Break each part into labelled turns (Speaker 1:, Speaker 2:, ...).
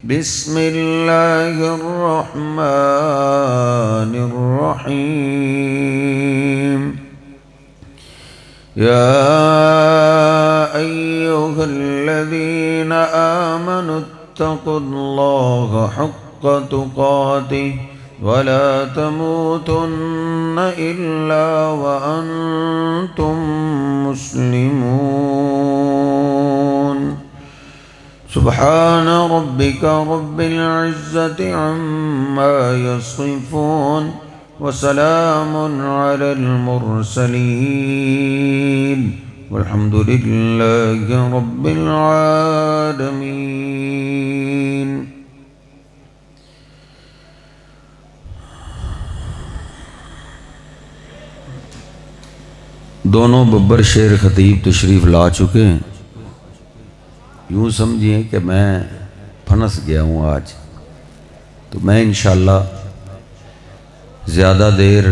Speaker 1: बिस्मिल्लाहिर्रहमानिर्रहीम। या अय्युहल्लज़ीना आमनुत्तक़ुल्लाहा हक़्क़ तुक़ातिहि वला तमूतुन्न इल्ला व अंतुम मुस्लिमून। सुब्हान रब्बिका रब्बिल इज़्ज़ति अम्मा यसिफ़ून व सलामुन अलल मुरसलीन वल्हम्दुलिल्लाहि रब्बिल आलमीन। दोनों बब्बर शेर खतीब तशरीफ़ ला चुके हैं। यूँ समझिए कि मैं फंस गया हूँ आज, तो मैं इंशाअल्लाह ज़्यादा देर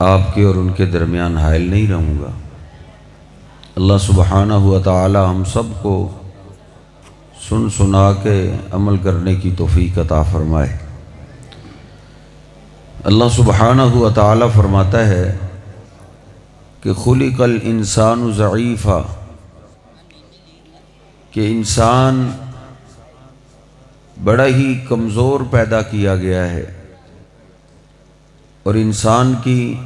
Speaker 1: आपके और उनके दरमियान हायल नहीं रहूँगा। अल्लाह सुब्हानहु व तआला हम सब को सुन सुना के अमल करने की तौफ़ीक़ अता फ़रमाए। अल्लाह सुब्हानहु व तआला फ़रमाता है कि खुलिक़ल इंसानु ज़ईफ़ा, कि इंसान बड़ा ही कमज़ोर पैदा किया गया है और इंसान की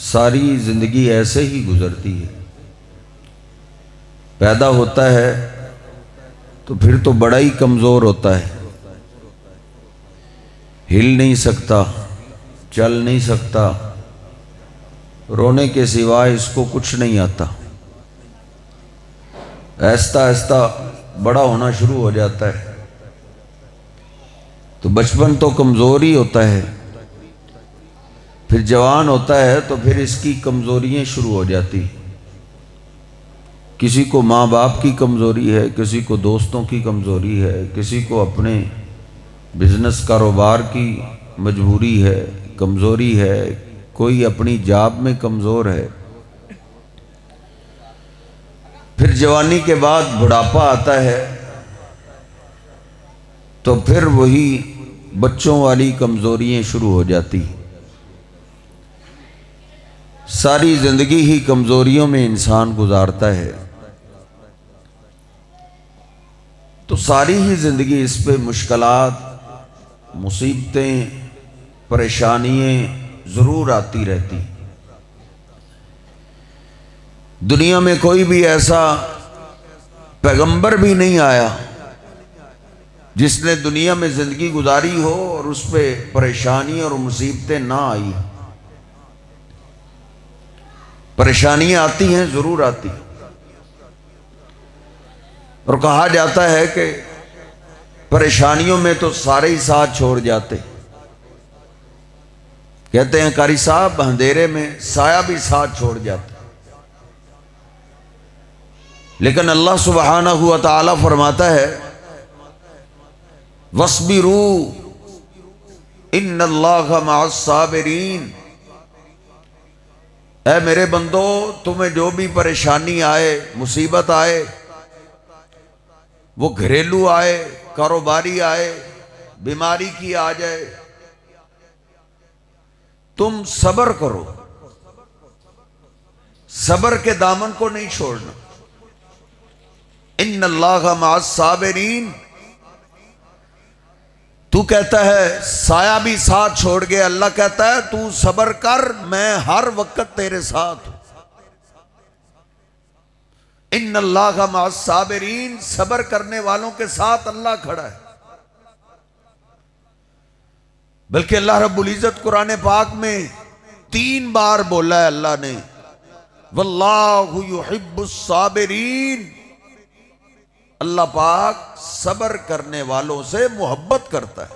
Speaker 1: सारी ज़िंदगी ऐसे ही गुज़रती है। पैदा होता है तो फिर तो बड़ा ही कमज़ोर होता है, हिल नहीं सकता, चल नहीं सकता, रोने के सिवाय इसको कुछ नहीं आता। ऐसा ऐसा बड़ा होना शुरू हो जाता है, तो बचपन तो कमज़ोर ही होता है, फिर जवान होता है तो फिर इसकी कमज़ोरियाँ शुरू हो जाती। किसी को माँ बाप की कमज़ोरी है, किसी को दोस्तों की कमज़ोरी है, किसी को अपने बिज़नेस कारोबार की मजबूरी है, कमज़ोरी है, कोई अपनी जॉब में कमज़ोर है। फिर जवानी के बाद बुढ़ापा आता है तो फिर वही बच्चों वाली कमज़ोरियाँ शुरू हो जाती। सारी ज़िंदगी ही कमज़ोरियों में इंसान गुजारता है, तो सारी ही ज़िंदगी इस पे मुश्किलात, मुसीबतें, परेशानियाँ ज़रूर आती रहती। दुनिया में कोई भी ऐसा पैगंबर भी नहीं आया जिसने दुनिया में ज़िंदगी गुजारी हो और उस पर परेशानी और मुसीबतें ना आई। परेशानियां आती हैं, ज़रूर आती, और कहा जाता है कि परेशानियों में तो सारे ही साथ छोड़ जाते। कहते हैं कारी साहब, अंधेरे में साया भी साथ छोड़ जाता। लेकिन अल्लाह सुब्हानहु व तआला फरमाता है वस्बिरू इन्नल्लाहा मअस-साबिरीन। ऐ मेरे बंदो, तुम्हें जो भी परेशानी आए, मुसीबत आए, वो घरेलू आए, कारोबारी आए, बीमारी की आ जाए, तुम सब्र करो, सब्र के दामन को नहीं छोड़ना। इन्नल्लाहा मअस-साबिरीन। तू कहता है साया भी साथ छोड़ गया, अल्लाह कहता है तू सब्र कर, मैं हर वक्त तेरे साथ हूं। इन्नल्लाहा मअस-साबिरीन। सब्र करने वालों के साथ अल्लाह खड़ा है। बल्कि अल्लाह रब्बुल इज्जत कुरान पाक में 3 बार बोला है अल्लाह ने, वल्लाहु युहिब्बुस-साबिरीन। अल्लाह पाक सब्र करने वालों से मोहब्बत करता है।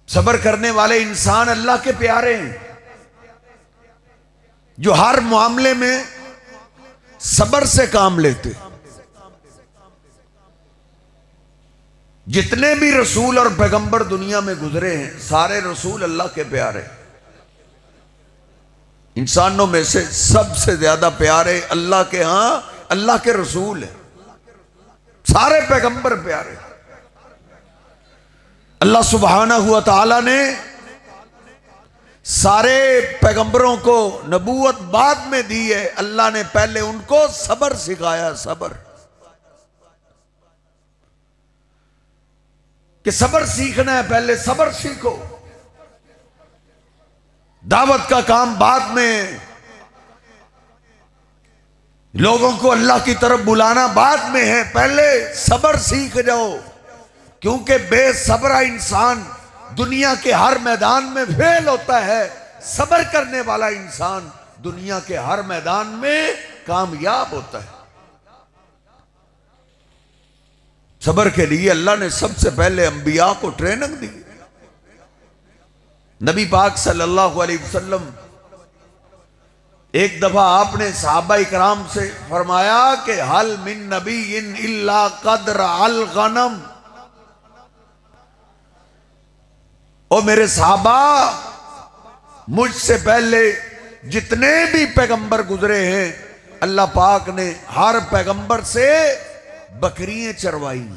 Speaker 1: सब्र करने वाले इंसान अल्लाह के प्यारे हैं, जो हर मामले में सब्र से काम लेते। जितने भी रसूल और पैगंबर दुनिया में गुजरे हैं, सारे रसूल अल्लाह के प्यारे। इंसानों में से सबसे ज्यादा प्यारे अल्लाह के यहां अल्लाह के रसूल है। सारे पैगंबर प्यारे। अल्लाह सुब्हानहू व तआला ने सारे पैगंबरों को नबूवत बाद में दी है। अल्लाह ने पहले उनको सब्र सिखाया, सब्र, कि सब्र सीखना है, पहले सब्र सीखो। दावत का काम बाद में, लोगों को अल्लाह की तरफ बुलाना बाद में है, पहले सब्र सीख जाओ। क्योंकि बेसब्रा इंसान दुनिया के हर मैदान में फेल होता है, सब्र करने वाला इंसान दुनिया के हर मैदान में कामयाब होता है। सब्र के लिए अल्लाह ने सबसे पहले अंबिया को ट्रेनिंग दी। नबी पाक सल्लल्लाहु अलैहि वसल्लम, एक दफा आपने सहाबा इकराम से फरमाया कि हल मिन नबीइन इल्ला कद्र अल गनम, ओ मेरे सहाबा, मुझसे पहले जितने भी पैगंबर गुजरे हैं अल्लाह पाक ने हर पैगंबर से बकरियां चरवाई।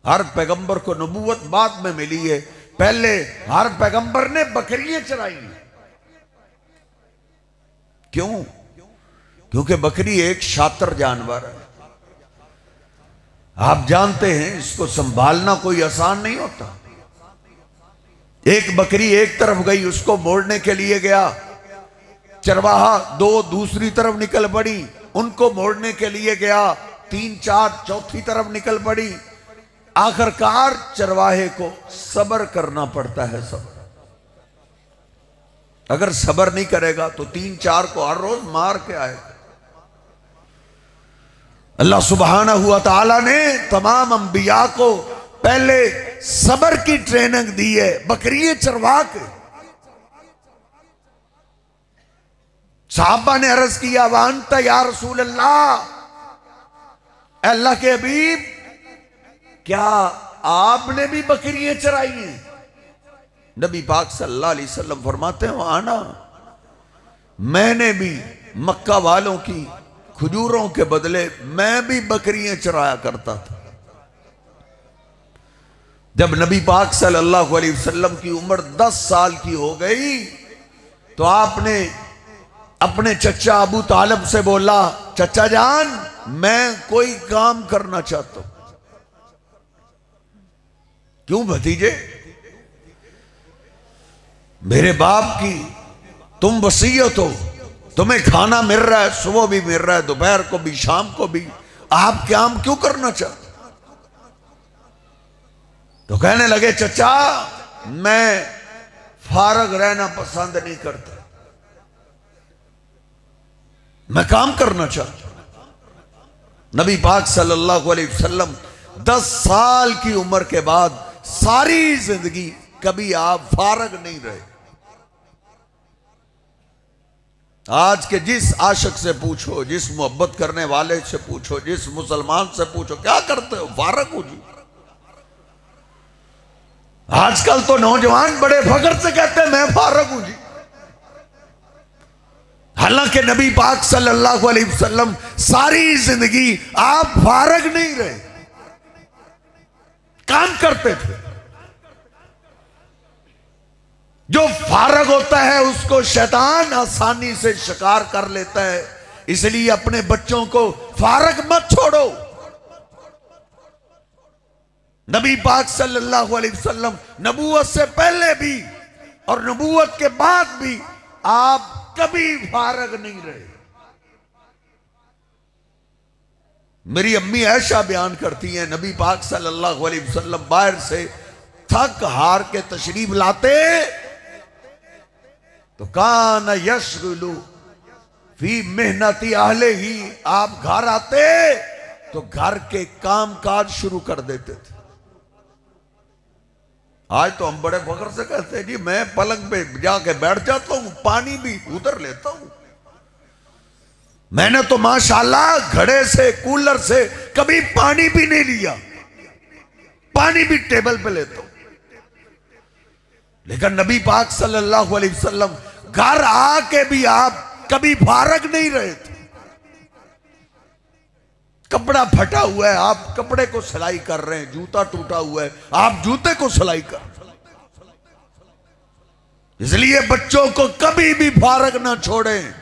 Speaker 1: हर पैगंबर को नबूवत बाद में मिली है, पहले हर पैगंबर ने बकरियां चराई। क्यों? क्योंकि बकरी एक शातिर जानवर है। आप जानते हैं इसको संभालना कोई आसान नहीं होता। एक बकरी एक तरफ गई, उसको मोड़ने के लिए गया, चरवाहा दो दूसरी तरफ निकल पड़ी, उनको मोड़ने के लिए गया, तीन चार चौथी तरफ निकल पड़ी। आखिरकार चरवाहे को सब्र करना पड़ता है। सब्र, अगर सब्र नहीं करेगा तो तीन चार को हर रोज मार के आएगा। अल्लाह सुब्हानहू व तआला ने तमाम अंबिया को पहले सब्र की ट्रेनिंग दी है, बकरियां चरवा के। साहबा ने अर्ज किया, वांता या रसूल अल्लाह, अल्लाह के हबीब, क्या आपने भी बकरियां चराई हैं? नबी पाक सल्लल्लाहु अलैहि वसल्लम फरमाते हैं, आना, मैंने भी मक्का वालों की खजूरों के बदले मैं भी बकरियां चराया करता था। जब नबी पाक सल्लल्लाहु अलैहि वसल्लम की उम्र 10 साल की हो गई तो आपने अपने चचा अबू तालिब से बोला, चचा जान, मैं कोई काम करना चाहता हूं। क्यों भतीजे? मेरे बाप की तुम वसीयत हो, तुम्हें खाना मिल रहा है, सुबह भी मिल रहा है, दोपहर को भी, शाम को भी, आप काम क्यों करना चाहते? तो कहने लगे, चचा, मैं फारग रहना पसंद नहीं करता, मैं काम करना चाहता हूं। नबी पाक सल्लल्लाहु अलैहि वसल्लम 10 साल की उम्र के बाद सारी जिंदगी कभी आप फारग नहीं रहे। आज के जिस आशिक से पूछो, जिस मोहब्बत करने वाले से पूछो, जिस मुसलमान से पूछो, क्या करते हो? फारग हो जी। आजकल तो नौजवान बड़े फख्र से कहते हैं मैं फारग हूं जी। हालांकि नबी पाक सल्लल्लाहु अलैहि वसल्लम सारी जिंदगी आप फारग नहीं रहे, काम करते थे। जो फारग होता है उसको शैतान आसानी से शिकार कर लेता है, इसलिए अपने बच्चों को फारग मत छोड़ो। नबी पाक सल्लल्लाहु अलैहि वसल्लम नबूवत से पहले भी और नबूवत के बाद भी आप कभी फारग नहीं रहे। मेरी अम्मी ऐशा बयान करती हैं, नबी पाक सल्लल्लाहु अलैहि वसल्लम बाहर से थक हार के तशरीफ लाते तो कान यशगुलु फी मेहनती आहले ही, आप घर आते तो घर के काम काज शुरू कर देते थे। आज तो हम बड़े फख्र से कहते हैं जी मैं पलंग पे जाके बैठ जाता हूं, पानी भी उधर लेता हूं। मैंने तो माशाल्लाह घड़े से कूलर से कभी पानी भी नहीं लिया, पानी भी टेबल पे लेता हूं। लेकिन नबी पाक सल्लल्लाहु अलैहि वसल्लम घर आके भी आप कभी फारग नहीं रहे थे, कपड़ा फटा हुआ है, आप कपड़े को सिलाई कर रहे हैं, जूता टूटा हुआ है, आप जूते को सिलाई कर। इसलिए बच्चों को कभी भी फारग ना छोड़ें।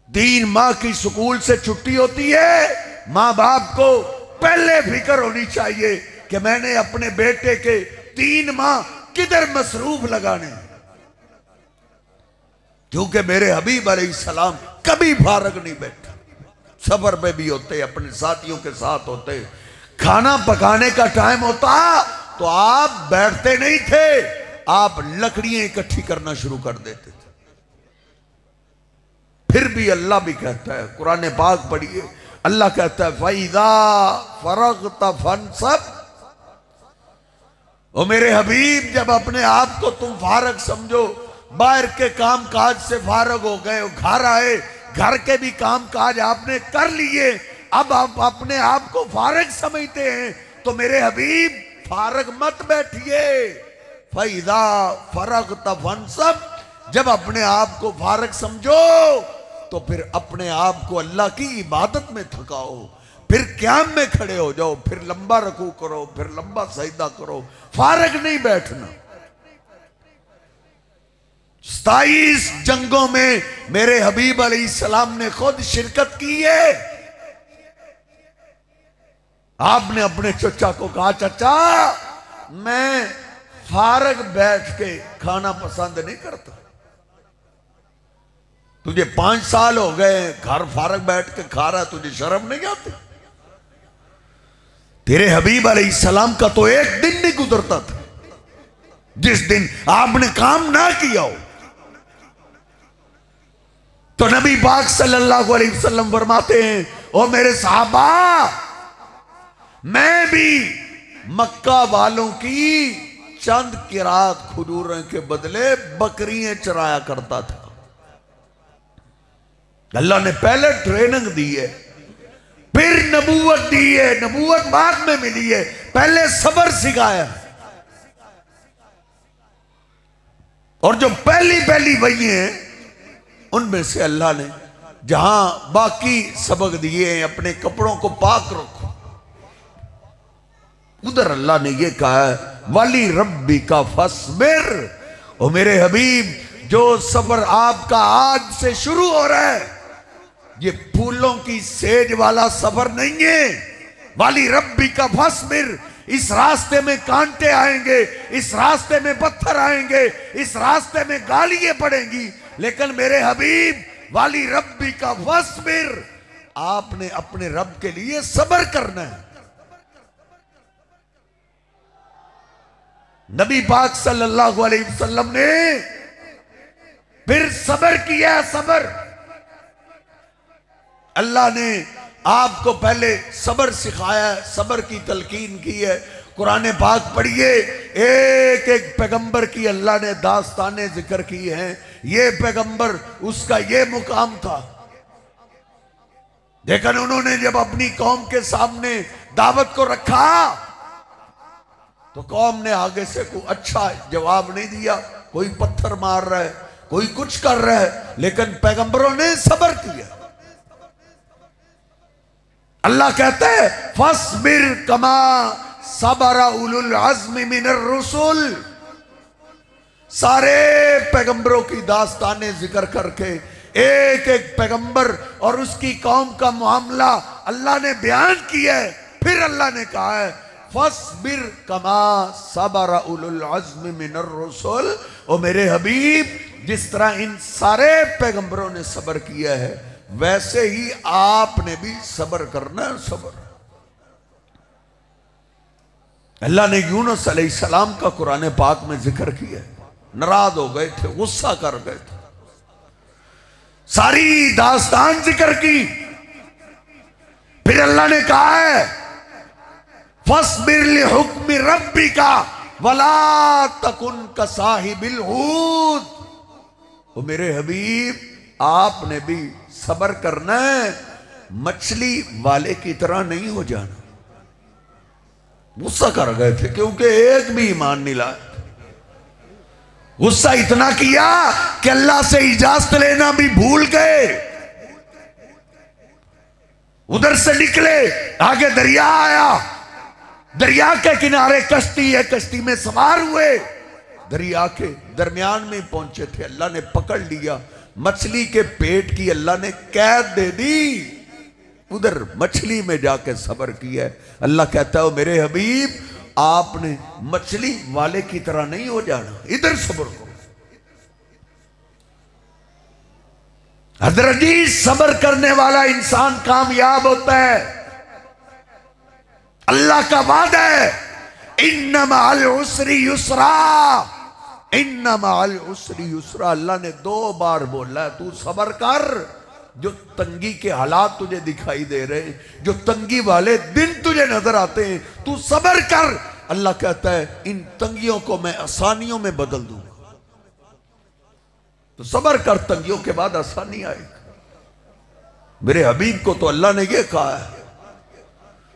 Speaker 1: 3 माह की स्कूल से छुट्टी होती है, मां बाप को पहले फिक्र होनी चाहिए कि मैंने अपने बेटे के 3 माह किधर मसरूफ लगाने, क्योंकि मेरे हबीब अलैहिस्सलाम कभी फारग नहीं बैठे, सफर पे भी होते, अपने साथियों के साथ होते। खाना पकाने का टाइम होता तो आप बैठते नहीं थे, आप लकड़ियां इकट्ठी करना शुरू कर देते थे। फिर भी अल्लाह भी कहता है, कुरान पाक पढ़िए, अल्लाह कहता है फैज़ा फरग़्त फंसब, ओ मेरे हबीब जब अपने आप को तुम फारग समझो, बाहर के काम काज से फारग हो गए, घर आए, घर के भी काम काज आपने कर लिए, अब आप अपने आप को फारग समझते हैं, तो मेरे हबीब फारग मत बैठिए। फैज़ा फरग़्त फंसब, जब अपने आप को फारग समझो तो फिर अपने आप को अल्लाह की इबादत में थकाओ, फिर क़याम में खड़े हो जाओ, फिर लंबा रुकू करो, फिर लंबा सजदा करो, फारग नहीं बैठना। 27 जंगों में मेरे हबीब अलैहिस्सलाम ने खुद शिरकत की है। आपने अपने चचा को कहा, चचा मैं फारग बैठ के खाना पसंद नहीं करता, तुझे 5 साल हो गए घर फारग बैठ के खा रहा, तुझे शर्म नहीं आती? तेरे हबीब अलैहिस्सलाम का तो एक दिन नहीं गुजरता था जिस दिन आपने काम ना किया हो। तो नबी पाक सल्लल्लाहु अलैहि वसल्लम फरमाते हैं, ओ मेरे साहबा, मैं भी मक्का वालों की चंद किरात खजूरों के बदले बकरियां चराया करता था। अल्लाह ने पहले ट्रेनिंग दी है, फिर नबूवत दी है, नबूवत बाद में मिली है, पहले सब्र सिखाया। और जो पहली वही हैं उनमें से अल्लाह ने जहां बाकी सबक दिए हैं, अपने कपड़ों को पाक रखो, उधर अल्लाह ने यह कहा है वाली रब्बी का फस्बिर। ओ मेरे हबीब, जो सब्र आपका आज से शुरू हो रहा है, ये फूलों की सेज वाला सफर नहीं है। वाली रब्बी का फस्बिर, इस रास्ते में कांटे आएंगे, इस रास्ते में पत्थर आएंगे, इस रास्ते में गालियां पड़ेंगी, लेकिन मेरे हबीब वाली रब्बी का फस्बिर, आपने अपने रब के लिए सब्र करना है। नबी पाक सल्लल्लाहु अलैहि वसल्लम ने फिर सब्र किया। सब्र, अल्लाह ने आपको पहले सब्र सिखाया, सब्र की तलकीन की है। कुरान पाक पढ़िए, एक एक पैगंबर की अल्लाह ने दास्ताने जिक्र की हैं। ये पैगंबर, उसका ये मुकाम था, लेकिन उन्होंने जब अपनी कौम के सामने दावत को रखा तो कौम ने आगे से कोई अच्छा जवाब नहीं दिया। कोई पत्थर मार रहा है, कोई कुछ कर रहा है, लेकिन पैगंबरों ने सब्र किया। अल्लाह कहता है फस्बिर कमा सबरा उलुल अज़्म मिनर रुसुल। सारे पैगंबरों की दास्तानें जिक्र करके एक एक पैगंबर और उसकी कौम का मामला अल्लाह ने बयान किया है। फिर अल्लाह ने कहा है फस्बिर कमा सबरा उलुल अज़्म मिनर रुसुल। ओ मेरे हबीब, जिस तरह इन सारे पैगंबरों ने सब्र किया है, वैसे ही आपने भी सब्र करना है। सब्र, अल्लाह ने यूनुस अलैहिस्सलाम का कुरान पाक में जिक्र किया। नाराज हो गए थे, गुस्सा कर गए थे, सारी दास्तान जिक्र की। फिर अल्लाह ने कहा है फस्बिर लिहुक्मि रब्बिका वला तकुन कसाहिबिल हूद। ओ मेरे हबीब, आपने भी सब्र करना है, मछली वाले की तरह नहीं हो जाना। गुस्सा कर गए थे क्योंकि एक भी ईमान नहीं लाया। गुस्सा इतना किया कि अल्लाह से इजाजत लेना भी भूल गए। उधर से निकले, आगे दरिया आया, दरिया के किनारे कश्ती है, कश्ती में सवार हुए, दरिया के दरमियान में पहुंचे थे, अल्लाह ने पकड़ लिया, मछली के पेट की अल्लाह ने कैद दे दी, उधर मछली में जाके सब्र किया है। अल्लाह कहता है मेरे हबीब आपने मछली वाले की तरह नहीं हो जाना, इधर सब्र करो। हज़रत जी सब्र करने वाला इंसान कामयाब होता है। अल्लाह का वादा है इन्ना मअल उसरी युसरा, इन्ना मअल उसरी युसरा। अल्लाह ने 2 बार बोला है तू सब्र कर। जो तंगी के हालात तुझे दिखाई दे रहे हैं, जो तंगी वाले दिन तुझे नजर आते हैं, तू सब्र कर। अल्लाह कहता है इन तंगियों को मैं आसानियों में बदल दूंगा। तो सब्र कर, तंगियों के बाद आसानी आएगी। मेरे हबीब को तो अल्लाह ने यह कहा है,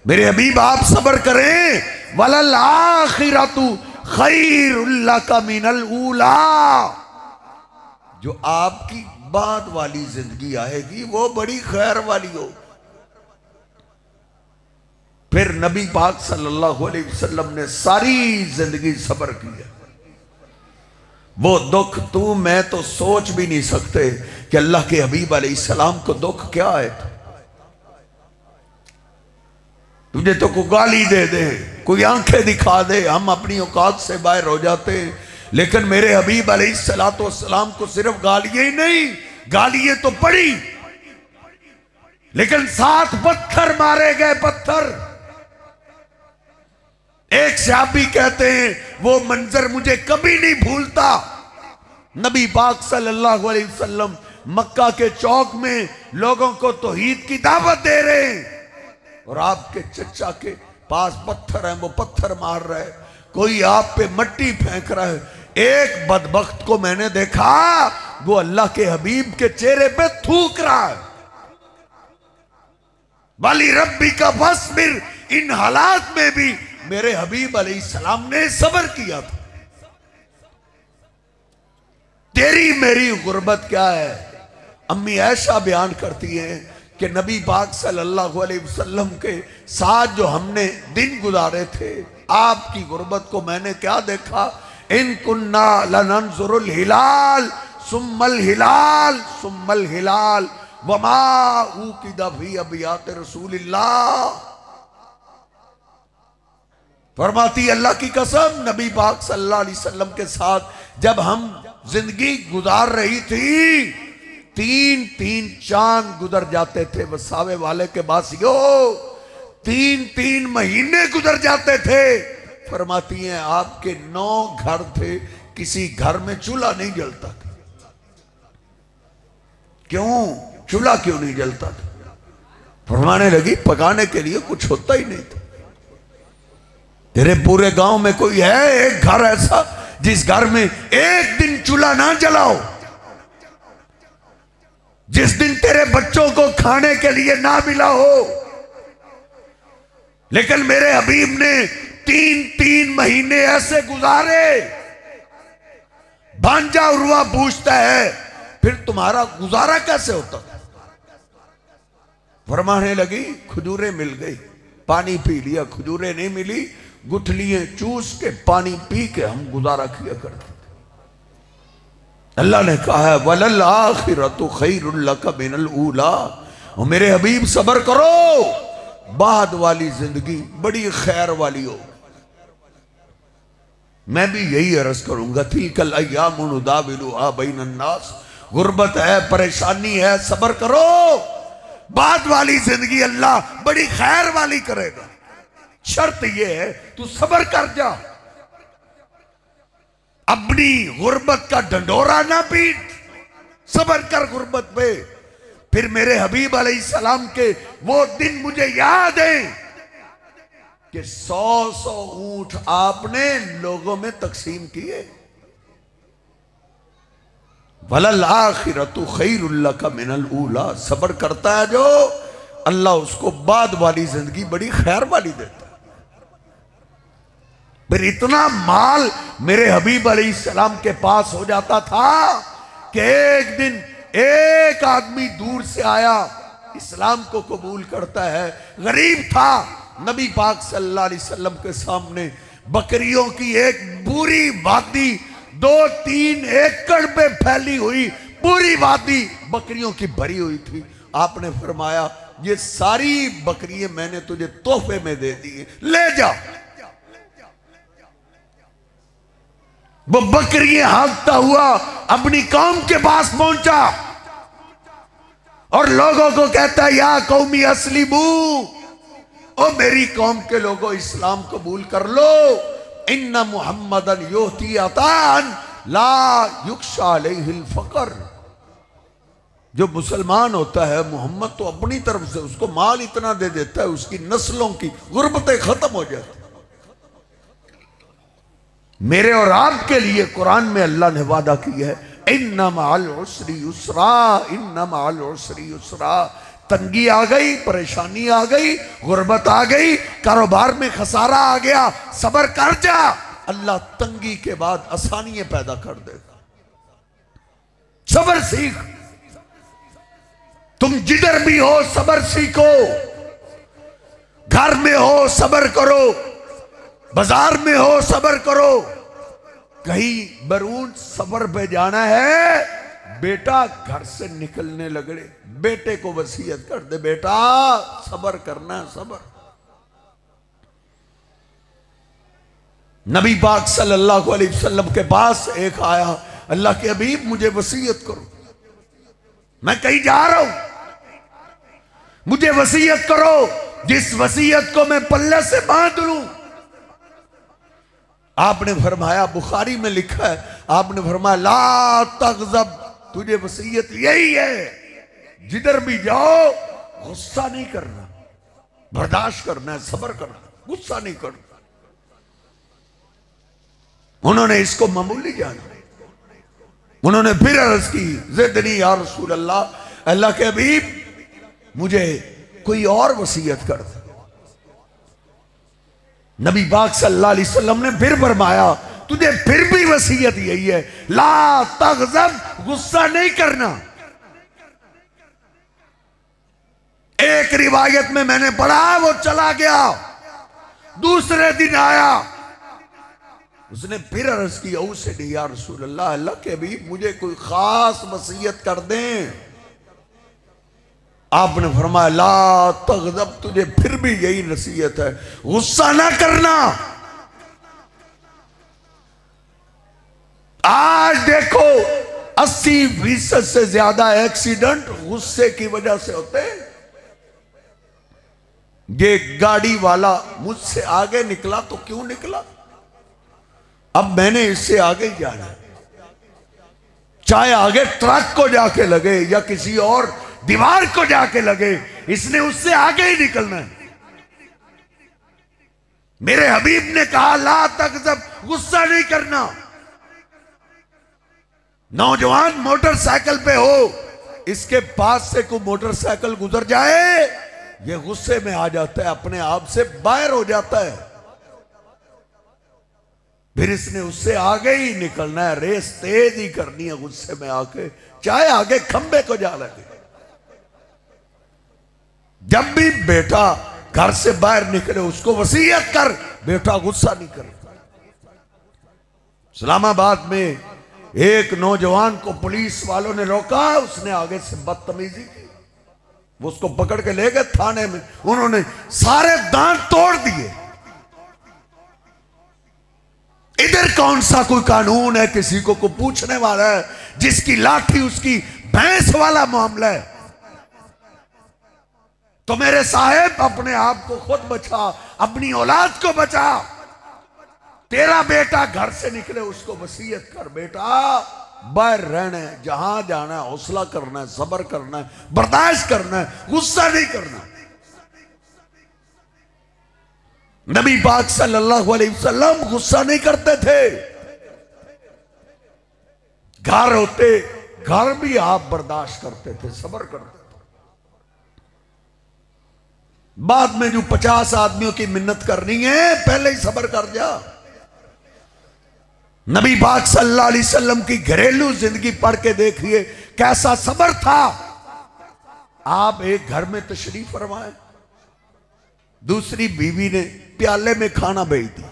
Speaker 1: मेरे हबीब आप सब्र करें, वलल आखिरतु खैरुल लका मिनल ऊला। जो आपकी बाद वाली जिंदगी आएगी वो बड़ी खैर वाली हो। फिर नबी पाक सल्लल्लाहु अलैहि वसल्लम ने सारी जिंदगी सब्र किया। वो दुख तू मैं तो सोच भी नहीं सकते कि अल्लाह के हबीब अलैहिस्सलाम को दुख क्या है। तुझे तो कोई गाली दे दे, कोई आंखें दिखा दे, हम अपनी औकात से बाहर हो जाते हैं। लेकिन मेरे हबीब अलैहिस्सलाम को सिर्फ गालियां ही नहीं, गालियां तो पड़ी, लेकिन 7 पत्थर मारे गए। पत्थर, एक सहाबी कहते हैं वो मंजर मुझे कभी नहीं भूलता। नबी पाक सल्लल्लाहु अलैहि वसल्लम मक्का के चौक में लोगों को तौहीद की दावत दे रहे हैं और आपके चचा के पास पत्थर है, वो पत्थर मार रहा है, कोई आप पे मट्टी फेंक रहा है। एक बदबख्त को मैंने देखा, वो अल्लाह के हबीब के चेहरे पे थूक रहा है। वाली रब्बी का फस्बिर, इन हालात में भी मेरे हबीब अलैहिस्सलाम ने सब्र किया था। तेरी मेरी गुर्बत क्या है। अम्मी ऐशा बयान करती हैं कि नबी पाक सल्लल्लाहु अलैहि वसल्लम के साथ जो हमने दिन गुजारे थे, आपकी गुर्बत को मैंने क्या देखा। इन कुन्ना लनंजुरुल हिलाल सुम्मल हिलाल सुम्मल हिलाल वमा उकिदा फी अबियात रसूलिल्लाह। फरमाती अल्लाह की कसम, नबी पाक सल्लल्लाहु अलैहि वसल्लम के साथ जब हम जिंदगी गुजार रही थी, 3-3 चांद गुजर जाते थे। वसावे वाले के बासियों 3-3 महीने गुजर जाते थे। फरमाती हैं आपके 9 घर थे, किसी घर में चूल्हा नहीं जलता था। क्यों चूल्हा क्यों नहीं जलता था? फरमाने लगी पकाने के लिए कुछ होता ही नहीं था। तेरे पूरे गांव में कोई है एक घर ऐसा जिस घर में एक दिन चूल्हा ना जलाओ, जिस दिन तेरे बच्चों को खाने के लिए ना मिला हो। लेकिन मेरे हबीब ने 3-3 महीने ऐसे गुजारे। भांजा उर्वा पूछता है फिर तुम्हारा गुजारा कैसे होता? फरमाने लगी खजूरें मिल गई, पानी पी लिया, खजूरें नहीं मिली, गुठलियां चूस के पानी पी के हम गुजारा किया करते थे। अल्लाह ने कहा है वलल आखिरतु खैरुल लका मिनल ऊला। और मेरे हबीब सब्र करो, बाद वाली जिंदगी बड़ी खैर वाली हो। मैं भी यही अर्ज करूंगा, तिलकल अय्यामु नुदाविलुहा बैनन नास। गुर्बत है, परेशानी है, सब्र करो, बाद वाली जिंदगी अल्लाह बड़ी खैर वाली करेगा। शर्त यह है तू सब्र कर जा, अपनी गुर्बत का डंडोरा ना पीट, सब्र कर गुर्बत पे। फिर मेरे हबीब अलैहिस्सलाम के वो दिन मुझे याद है कि 100-100 ऊंट आपने लोगों में तकसीम किए। वलल आखिरतु खैरुल लका मिनल ऊला। सब्र करता है जो, अल्लाह उसको बाद वाली जिंदगी बड़ी खैर वाली देता है। फिर इतना माल मेरे हबीब अलैहिस्सलाम के पास हो जाता था कि एक दिन एक आदमी दूर से आया, इस्लाम को कबूल करता है। गरीब था, नबी पाक सल्लल्लाहु अलैहि वसल्लम के सामने बकरियों की एक पूरी वादी 2-3 एकड़ पे फैली हुई पूरी वादी बकरियों की भरी हुई थी। आपने फरमाया ये सारी बकरियां मैंने तुझे तोहफे में दे दी, ले जा। वो बकरियां हाँकता हुआ अपनी कौम के पास पहुंचा और लोगों को कहता है या कौमी अस्लिमू, ओ मेरी कौम के लोगों इस्लाम कबूल कर लो। इन्ना मुहम्मदन युती अतान ला युक्शा अलैहिल फकर। जो मुसलमान होता है मोहम्मद तो अपनी तरफ से उसको माल इतना दे देता है उसकी नस्लों की गुर्बतें खत्म हो जाती। मेरे और आपके लिए कुरान में अल्लाह ने वादा किया है इन्ना मअल उसरी युसरा, इन्ना मअल उसरी युसरा। तंगी आ गई, परेशानी आ गई, गुर्बत आ गई, कारोबार में खसारा आ गया, सब्र कर जा, अल्लाह तंगी के बाद आसानियां पैदा कर देगा। सब्र सीख, तुम जिधर भी हो सब्र सीखो। घर में हो सब्र करो, बाजार में हो सब्र करो, कहीं बरून सफर पे जाना है, बेटा घर से निकलने लगड़े बेटे को वसीयत कर दे, बेटा सब्र करना है, सब्र। नबी पाक सल्लल्लाहु अलैहि वसल्लम के पास एक आया, अल्लाह के हबीब मुझे वसीयत करो, मैं कहीं जा रहा हूं, मुझे वसीयत करो जिस वसीयत को मैं पल्ले से बांध लूं। आपने फरमाया, बुखारी में लिखा है, आपने फरमाया ला तग़ज़ब, तुझे वसीयत यही है जिधर भी जाओ गुस्सा नहीं करना, बर्दाश्त करना है, सब्र करना, गुस्सा नहीं करना। उन्होंने इसको मामूली जाना। उन्होंने फिर अर्ज की ज़िदनी या रसूल अल्लाह, अल्लाह के हबीब मुझे कोई और वसीयत कर दे। नबी पाक सल्लल्लाहु अलैहि वसल्लम ने फिर फरमाया तुझे फिर भी वसीयत यही है, ला तग़ज़ब, गुस्सा नहीं करना। एक रिवायत में मैंने पढ़ा वो चला गया, दूसरे दिन आया, उसने फिर अर्ज की औसे दी या रसूल अल्लाह, अल्लाह के हबीब मुझे कोई खास वसीयत कर दें। आपने फरमाया ला तग़ज़ब, तुझे फिर भी यही नसीहत है, गुस्सा ना करना। आज देखो 80% से ज्यादा एक्सीडेंट गुस्से की वजह से होते हैं। ये गाड़ी वाला मुझसे आगे निकला तो क्यों निकला, अब मैंने इससे आगे ही जाना है, चाहे आगे ट्रक को जाके लगे या किसी और दीवार को जाके लगे, इसने उससे आगे ही निकलना है। मेरे हबीब ने कहा ला तग़ज़ब, गुस्सा नहीं करना। नौजवान मोटरसाइकिल पे हो, इसके पास से कोई मोटरसाइकिल गुजर जाए, ये गुस्से में आ जाता है, अपने आप से बाहर हो जाता है, फिर इसने उससे आगे ही निकलना है, रेस तेज ही करनी है गुस्से में आके, चाहे आगे खंबे को जा लगे। जब भी बेटा घर से बाहर निकले उसको वसीयत कर, बेटा गुस्सा नहीं कर। इस्लामाबाद में एक नौजवान को पुलिस वालों ने रोका, उसने आगे से बदतमीजी की, वो उसको पकड़ के ले गए थाने में, उन्होंने सारे दांत तोड़ दिए। इधर कौन सा कोई कानून है, किसी को पूछने वाला है, जिसकी लाठी उसकी भैंस वाला मामला है। तो मेरे साहेब अपने आप को खुद बचा, अपनी औलाद को बचा। तेरा बेटा घर से निकले उसको वसीयत कर, बेटा बाहर रहना है, जहां जाना है हौसला करना है, सब्र करना है, बर्दाश्त करना है, गुस्सा नहीं करना। नबी पाक सल्लल्लाहु अलैहि वसल्लम गुस्सा नहीं करते थे। घर होते, घर भी आप बर्दाश्त करते थे, सब्र करते थे। बाद में जो 50 आदमियों की मिन्नत करनी है, पहले ही सब्र कर जा। नबी पाक सल्लल्लाहु अलैहि वसल्लम की घरेलू जिंदगी पढ़ के देखिए कैसा सब्र था। आप एक घर में तशरीफ फरमाए, दूसरी बीवी ने प्याले में खाना भेज दिया।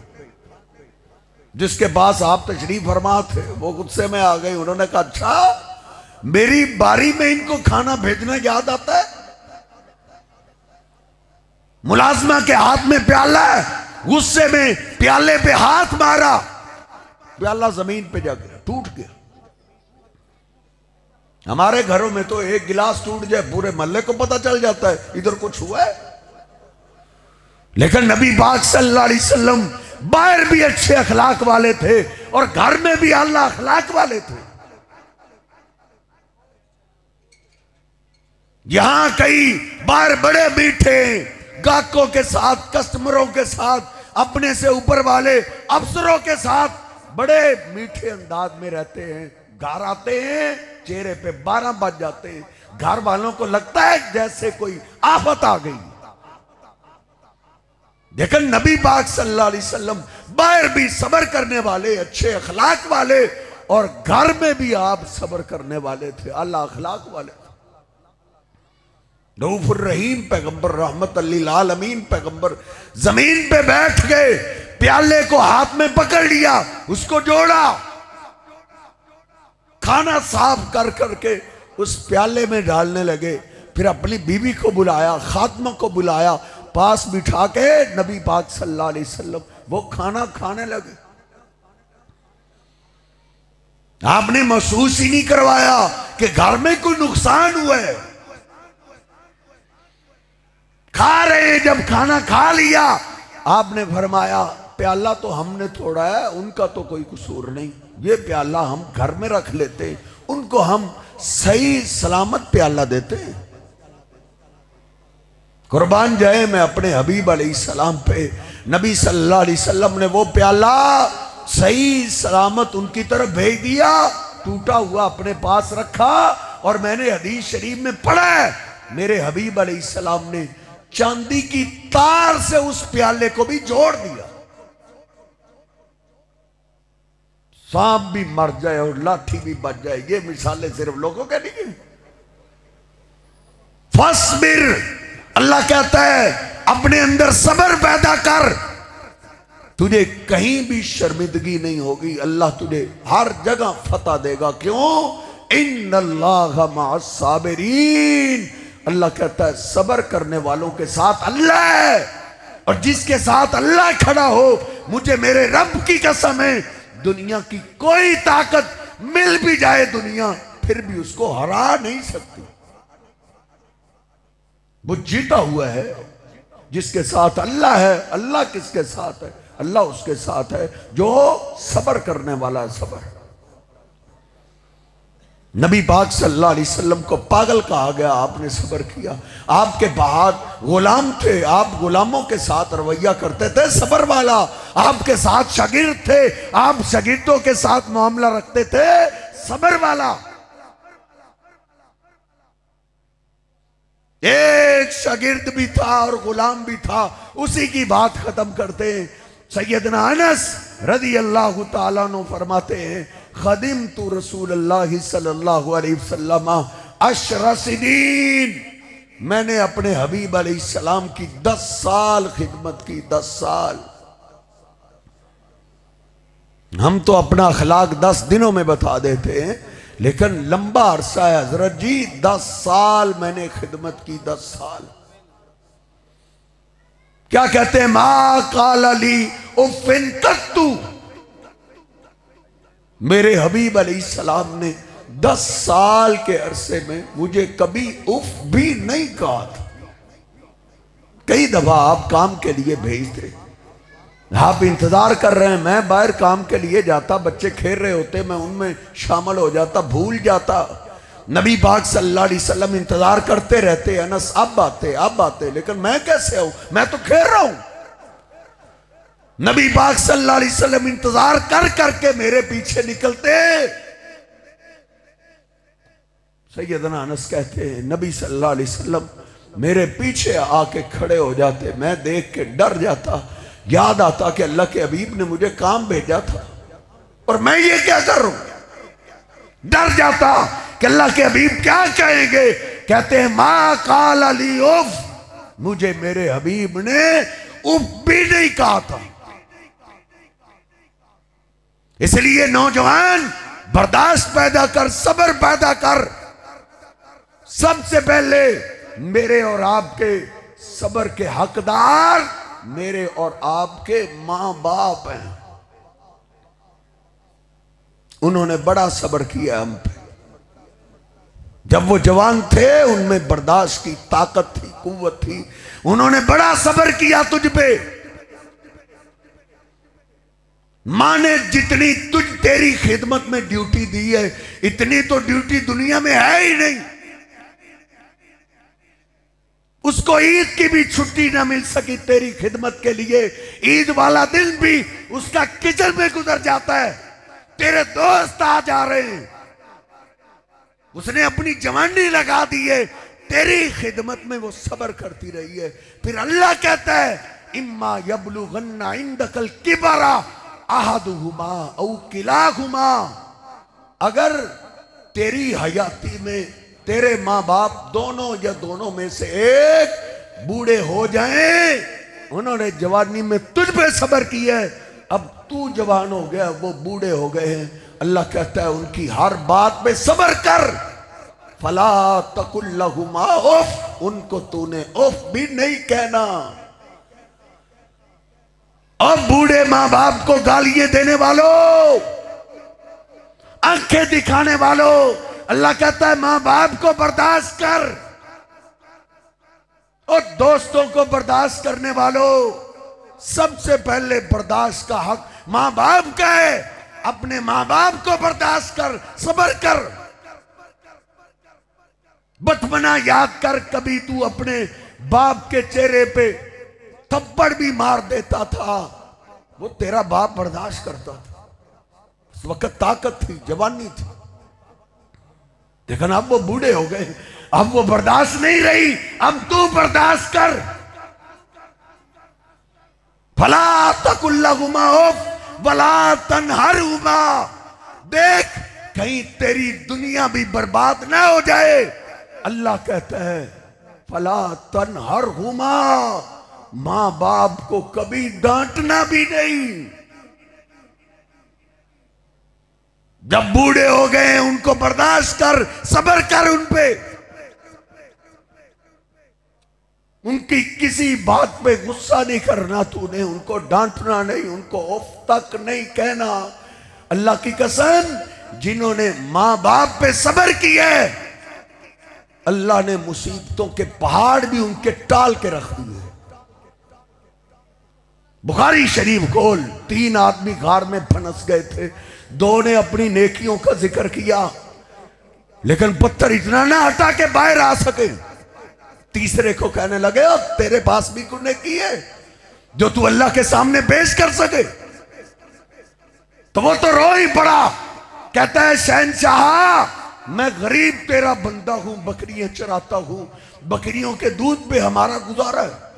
Speaker 1: जिसके पास आप तशरीफ फरमा थे वो गुस्से में आ गई। उन्होंने कहा अच्छा मेरी बारी में इनको खाना भेजना याद आता है? मुलाजमा के हाथ में प्याला है, गुस्से में प्याले पे हाथ मारा, प्याला जमीन पे जा गया, टूट गया। हमारे घरों में तो एक गिलास टूट जाए पूरे मोहल्ले को पता चल जाता है इधर कुछ हुआ है। लेकिन नबी पाक सल्लल्लाहु अलैहि वसल्लम बाहर भी अच्छे अखलाक वाले थे और घर में भी आला अखलाक वाले थे। यहां कई बाहर बड़े मीठे गाहकों के साथ, कस्टमरों के साथ, अपने से ऊपर वाले अफसरों के साथ बड़े मीठे अंदाज में रहते हैं। घर आते हैं चेहरे पे 12 बज जाते हैं। घर वालों को लगता है जैसे कोई आफत आ गई। लेकिन नबी पाक सल्लल्लाहु अलैहि वसल्लम बाहर भी सब्र करने वाले, अच्छे अखलाक वाले, और घर में भी आप सब्र करने वाले थे, अल्लाह अखलाक वाले थे। रऊफुर रहीम पैगंबर, रहमत लिल आलमीन पैगंबर जमीन पे बैठ गए, प्याले को हाथ में पकड़ लिया, उसको जोड़ा, खाना साफ कर करके उस प्याले में डालने लगे। फिर अपनी बीवी को बुलाया, खात्मा को बुलाया, पास बिठा के नबी पाक सल्लल्लाहु अलैहि वसल्लम वो खाना खाने लगे। आपने महसूस ही नहीं करवाया कि घर में कोई नुकसान हुआ है। खा रहे, जब खाना खा लिया आपने फरमाया प्याला तो हमने तोड़ा है, उनका तो कोई कसूर नहीं, ये प्याला हम घर में रख लेते, उनको हम सही सलामत प्याला देते हैं। कुर्बान जाए मैं अपने हबीब अलैहिस्सलाम पे, नबी सल्लल्लाहु अलैहि वसल्लम ने वो प्याला सही सलामत उनकी तरफ भेज दिया, टूटा हुआ अपने पास रखा। और मैंने हदीस शरीफ में पढ़ा है मेरे हबीब अलैहिस्सलाम ने चांदी की तार से उस प्याले को भी जोड़ दिया। सांप भी मर जाए और लाठी भी बच जाए, ये मिसालें सिर्फ लोगों के लिए। फस्बिर, अल्लाह कहता है अपने अंदर सब्र पैदा कर, तुझे कहीं भी शर्मिंदगी नहीं होगी, अल्लाह तुझे हर जगह फतह देगा। क्यों? इन्नल्लाह मअस साबिरीन, अल्लाह कहता है सब्र करने वालों के साथ अल्लाह है। और जिसके साथ अल्लाह खड़ा हो, मुझे मेरे रब की कसम है, दुनिया की कोई ताकत मिल भी जाए दुनिया, फिर भी उसको हरा नहीं सकती। वो जीता हुआ है। जिसके साथ अल्लाह है, अल्लाह किसके साथ है? अल्लाह उसके साथ है जो सब्र करने वाला है। सब्र, नबी पाक सल्लल्लाहु अलैहि वसल्लम को पागल कहा गया, आपने सब्र किया। आपके बाद गुलाम थे, आप गुलामों के साथ रवैया करते थे सब्र वाला। आपके साथ शागिर्द थे, आप शागिर्दों के साथ मामला रखते थे सब्र वाला। एक शागिर्द भी था और गुलाम भी था, उसी की बात खत्म करते हैं। सैयदना अनस रज़ी अल्लाह ताला अन्हु फरमाते हैं, खदिम तु रसूलुल्लाह सल्लल्लाहु अलैहि वसल्लम अशरा सिनीन, मैंने अपने हबीब अलैहिस्सलाम की 10 साल खिदमत की। 10 साल। हम तो अपना अखलाक 10 दिनों में बता देते हैं, लेकिन लंबा अरसा है हजरत जी। 10 साल मैंने खिदमत की। 10 साल। क्या कहते हैं? मा काल अली उफ़िन कत्तु, मेरे हबीब अलैहिस्सलाम ने 10 साल के अरसे में मुझे कभी उफ भी नहीं कहा था। कई दफा आप काम के लिए भेजते, आप इंतजार कर रहे हैं, मैं बाहर काम के लिए जाता, बच्चे खेल रहे होते, मैं उनमें शामिल हो जाता, भूल जाता। नबी पाक सल्लल्लाहु अलैहि वसल्लम इंतजार करते रहते, अनस अब आते, लेकिन मैं कैसे आऊं, मैं तो खेल रहा हूं। नबी पाक सल्लल्लाहु अलैहि वसल्लम इंतजार कर करके मेरे पीछे निकलते। सैयदना अनस कहते हैं नबी सल्लल्लाहु अलैहि वसल्लम मेरे पीछे आके खड़े हो जाते, मैं देख के डर जाता। याद आता कि अल्लाह के हबीब ने मुझे काम भेजा था और मैं ये क्या कर रहा हूं। डर जाता कि अल्लाह के हबीब क्या कहेंगे कहते हैं मा काल अली उफ, मुझे मेरे हबीब ने उफ भी नहीं कहा था। इसलिए नौजवान बर्दाश्त पैदा कर, सब्र पैदा कर। सबसे पहले मेरे और आपके सब्र के हकदार मेरे और आपके मां बाप हैं। उन्होंने बड़ा सब्र किया हम पे। जब वो जवान थे उनमें बर्दाश्त की ताकत थी, कुव्वत थी। उन्होंने बड़ा सब्र किया तुझ पे। मां ने जितनी तुझ तेरी खिदमत में ड्यूटी दी है, इतनी तो ड्यूटी दुनिया में है ही नहीं। उसको ईद की भी छुट्टी ना मिल सकी तेरी खिदमत के लिए। ईद वाला दिन भी उसका किचन में गुजर जाता है। तेरे दोस्त आ जा रहे हैं, उसने अपनी जवानी लगा दी है, तेरी खिदमत में वो सब्र करती रही है। फिर अल्लाह कहता है इम्मा यबलुगन्ना इंदकल किबरा अहदुहुमा औ किलाहुमा, अगर तेरी हयाती में तेरे मां बाप दोनों या दोनों में से एक बूढ़े हो जाएं। उन्होंने जवानी में तुझ पे सब्र किया है, अब तू जवान हो गया, वो बूढ़े हो गए हैं। अल्लाह कहता है उनकी हर बात पे सब्र कर। फला तकुल्लहुमा उफ, उनको तूने उफ भी नहीं कहना। अब बूढ़े मां बाप को गालियां देने वालों, आंखें दिखाने वालों, अल्लाह कहता है मां बाप को बर्दाश्त कर। और दोस्तों को बर्दाश्त करने वालों, सबसे पहले बर्दाश्त का हक मां बाप का है। अपने मां बाप को बर्दाश्त कर, सब्र कर। बचपना याद कर, कभी तू अपने बाप के चेहरे पे थप्पड़ भी मार देता था, वो तेरा बाप बर्दाश्त करता था। उस वक्त ताकत थी, जवानी थी। लेकिन अब वो बूढ़े हो गए, अब वो बर्दाश्त नहीं रही। अब तू बर्दाश्त कर। फला तकुल्लहुमा उफ वला तनहरुमा, देख कहीं तेरी दुनिया भी बर्बाद ना हो जाए। अल्लाह कहता है फला तनहरुमा, मां बाप को कभी डांटना भी नहीं। जब बूढ़े हो गए उनको बर्दाश्त कर, सब्र कर उन पे। उनकी किसी बात पे गुस्सा नहीं करना तूने, उनको डांटना नहीं, उनको उफ तक नहीं कहना। अल्लाह की कसम, जिन्होंने मां बाप पे सब्र किया है, अल्लाह ने मुसीबतों के पहाड़ भी उनके टाल के रख दिए। बुखारी शरीफ खोल, 3 आदमी गार में फंस गए थे। 2 ने अपनी नेकियों का जिक्र किया, लेकिन पत्थर इतना ना हटा के बाहर आ सके। तीसरे को कहने लगे अब तेरे पास भी कुछ नेकी है जो तू अल्लाह के सामने पेश कर सके। तो वो तो रो ही पड़ा, कहता है शहनशाह, मैं गरीब तेरा बंदा हूं, बकरियां चराता हूं, बकरियों के दूध पे हमारा गुजारा है।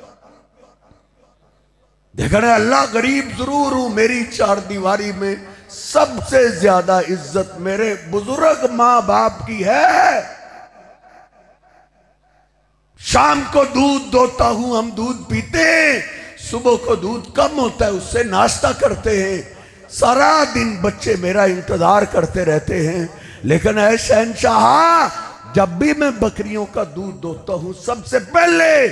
Speaker 1: देखना अल्लाह, गरीब जरूर हूं, मेरी 4 दीवारी में सबसे ज्यादा इज्जत मेरे बुजुर्ग मां बाप की है। शाम को दूध दोता हूं, हम दूध पीते हैं। सुबह को दूध कम होता है, उससे नाश्ता करते हैं। सारा दिन बच्चे मेरा इंतजार करते रहते हैं। लेकिन ऐ शहनशाह, जब भी मैं बकरियों का दूध दोता हूं, सबसे पहले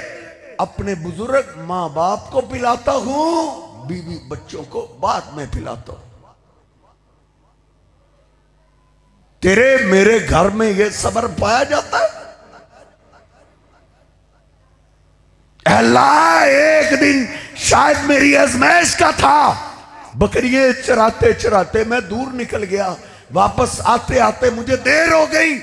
Speaker 1: अपने बुजुर्ग मां बाप को पिलाता हूं, बीवी बच्चों को बाद में पिलाता हूं। तेरे मेरे घर में यह सब्र पाया जाता है? अल्लाह, एक दिन शायद मेरी आजमाइश का था। बकरियां चराते चराते मैं दूर निकल गया, वापस आते आते मुझे देर हो गई।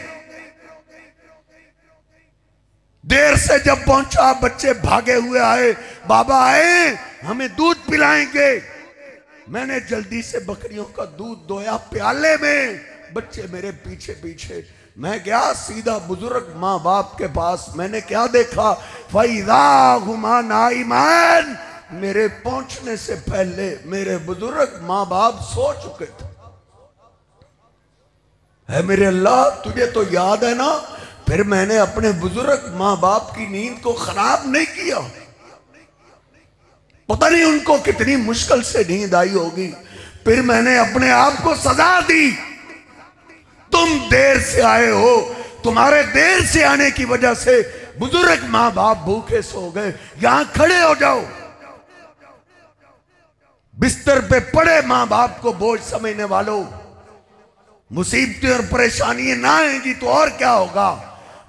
Speaker 1: देर से जब पहुंचा, बच्चे भागे हुए आए, बाबा आए, हमें दूध पिलाएंगे। मैंने जल्दी से बकरियों का दूध दोया प्याले में, बच्चे मेरे पीछे पीछे। मैं गया सीधा बुजुर्ग मां बाप के पास। मैंने क्या देखा, फैज़ा हुमा नाइमान, मेरे पहुंचने से पहले मेरे बुजुर्ग मां बाप सो चुके थे। है मेरे अल्लाह, तुझे तो याद है ना, फिर मैंने अपने बुजुर्ग माँ बाप की नींद को खराब नहीं किया। पता नहीं उनको कितनी मुश्किल से नींद आई होगी। फिर मैंने अपने आप को सजा दी। तुम देर से आए हो, तुम्हारे देर से आने की वजह से बुजुर्ग माँ बाप भूखे सो गए। यहां खड़े हो जाओ। बिस्तर पे पड़े माँ बाप को बोझ समझने वालों, मुसीबतें और परेशानियां ना आएंगी तो और क्या होगा?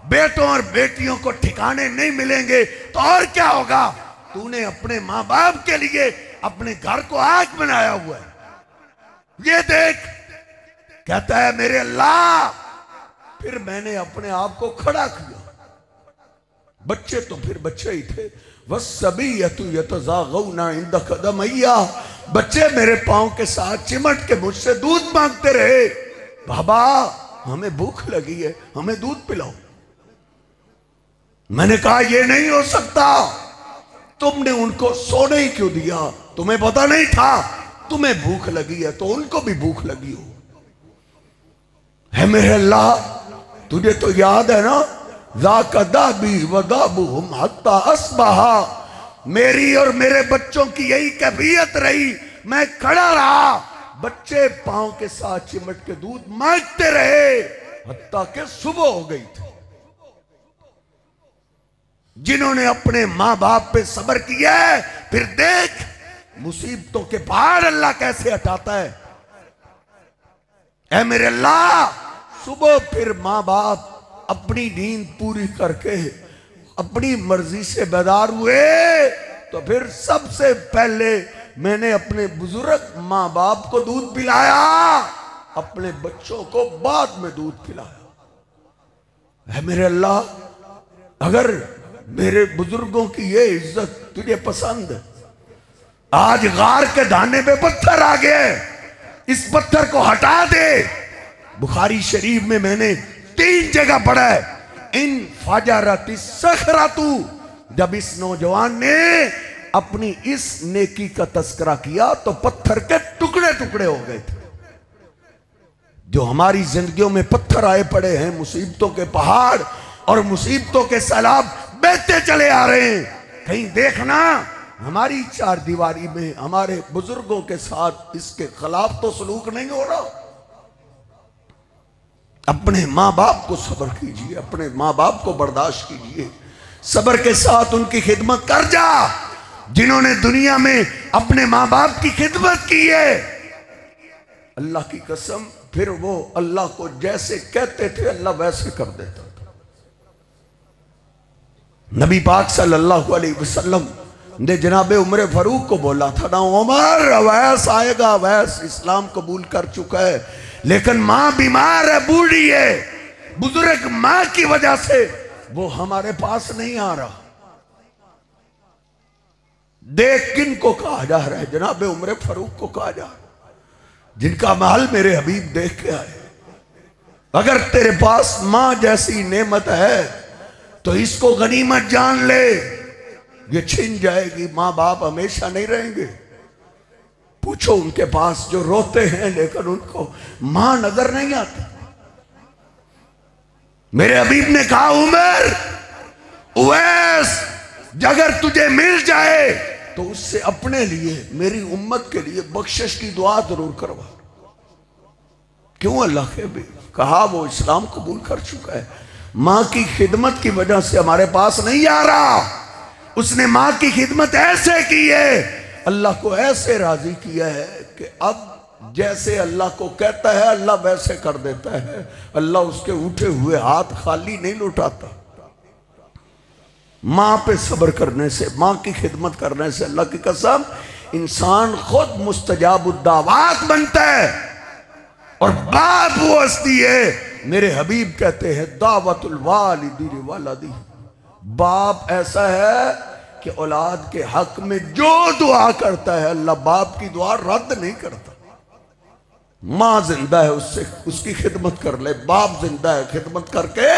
Speaker 1: बेटों और बेटियों को ठिकाने नहीं मिलेंगे तो और क्या होगा? तूने अपने माँ बाप के लिए अपने घर को आग बनाया हुआ है। ये देख, कहता है मेरे अल्लाह। फिर मैंने अपने आप को खड़ा किया। बच्चे तो फिर बच्चे ही थे। बस सभी यतज़ागौना इंद क़दमैया, बच्चे मेरे पांव के साथ चिमट के मुझसे दूध मांगते रहे। बाबा हमें भूख लगी है, हमें दूध पिलाओ। मैंने कहा ये नहीं हो सकता। तुमने उनको सोने ही क्यों दिया? तुम्हें पता नहीं था तुम्हें भूख लगी है तो उनको भी भूख लगी हो। है मेरे अल्लाह, तुझे तो याद है ना, ज़ाक़दाबी वदाबुहुम हत्ता अस्बहा, मेरी और मेरे बच्चों की यही कैफियत रही। मैं खड़ा रहा, बच्चे पांव के साथ चिमट के दूध मांगते रहे, हत्ता के सुबह हो गई थी। जिन्होंने अपने माँ बाप पे सब्र किया है, फिर देख मुसीबतों के पहाड़ अल्लाह कैसे हटाता है। ऐ मेरे अल्लाह, सुबह फिर माँ बाप अपनी नींद पूरी करके अपनी मर्जी से बेदार हुए तो फिर सबसे पहले मैंने अपने बुजुर्ग माँ बाप को दूध पिलाया, अपने बच्चों को बाद में दूध पिलाया। है मेरे अल्लाह, अगर मेरे बुजुर्गों की ये इज्जत तुझे पसंद है, आज गार के दाने पे पत्थर आ गए, इस पत्थर को हटा दे। बुखारी शरीफ में मैंने 3 जगह पढ़ा है, इन फजरती सखरातु, जब इस नौजवान ने अपनी इस नेकी का तस्करा किया तो पत्थर के टुकड़े टुकड़े हो गए थे। जो हमारी जिंदगियों में पत्थर आए पड़े हैं, मुसीबतों के पहाड़ और मुसीबतों के सैलाब बहते चले आ रहे हैं, कहीं देखना हमारी 4 दीवारी में हमारे बुजुर्गों के साथ इसके खिलाफ तो सलूक नहीं हो रहा। अपने माँ बाप को सब्र कीजिए, अपने माँ बाप को बर्दाश्त कीजिए, सब्र के साथ उनकी खिदमत कर जा। जिन्होंने दुनिया में अपने माँ बाप की खिदमत की है, अल्लाह की कसम, फिर वो अल्लाह को जैसे कहते थे अल्लाह वैसे कर देता था। नबी पाक सल्लल्लाहु अलैहि वसल्लम ने जनाबे उमर फारूक को बोला था ना, उमर अवैस आएगा, अवैस इस्लाम कबूल कर चुका है, लेकिन मां बीमार है, बूढ़ी है, बुजुर्ग मां की वजह से वो हमारे पास नहीं आ रहा। देख किन को कहा जा रहा है, जनाबे उमर फारूक को कहा जा रहा है, जिनका महल मेरे हबीब देख के आए। अगर तेरे पास मां जैसी नेमत है तो इसको गनीमत जान ले, ये छिन जाएगी। मां बाप हमेशा नहीं रहेंगे। पूछो उनके पास जो रोते हैं लेकिन उनको मां नजर नहीं आती। मेरे हबीब ने कहा, उमर उवैस अगर तुझे मिल जाए तो उससे अपने लिए, मेरी उम्मत के लिए बख्शिश की दुआ जरूर करवा। क्यों? अल्लाह के भी कहा वो इस्लाम कबूल कर चुका है, मां की खिदमत की वजह से हमारे पास नहीं आ रहा। उसने मां की खिदमत ऐसे की है, अल्लाह को ऐसे राजी किया है कि अब जैसे अल्लाह को कहता है अल्लाह वैसे कर देता है। अल्लाह उसके उठे हुए हाथ खाली नहीं लौटाता। मां पे सब्र करने से, मां की खिदमत करने से, अल्लाह की कसम, इंसान खुद मुस्तजाबुद्दावात बनता है। और बाप वो हस्ती है, मेरे हबीब कहते हैं, दावतुल वालिदी वलदी, बाप ऐसा है कि औलाद के हक में जो दुआ करता है अल्लाह बाप की दुआ रद्द नहीं करता। मां जिंदा है, उससे उसकी खिदमत कर ले, बाप जिंदा है, खिदमत करके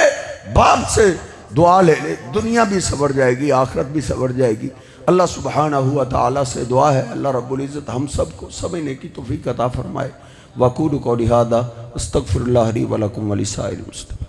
Speaker 1: बाप से दुआ ले ले, दुनिया भी सवर जाएगी, आखिरत भी सवर जाएगी। अल्लाह सुब्हानहू व तआला से दुआ है, अल्लाह रब्बुल इज़्ज़त हम सबको समझने की तौफीक अता फरमाए। वक़ूलु क़ौली हाज़ा अस्तग़फ़िरुल्लाह ली व लकुम व लिसाइरिल मुस्लिमीन।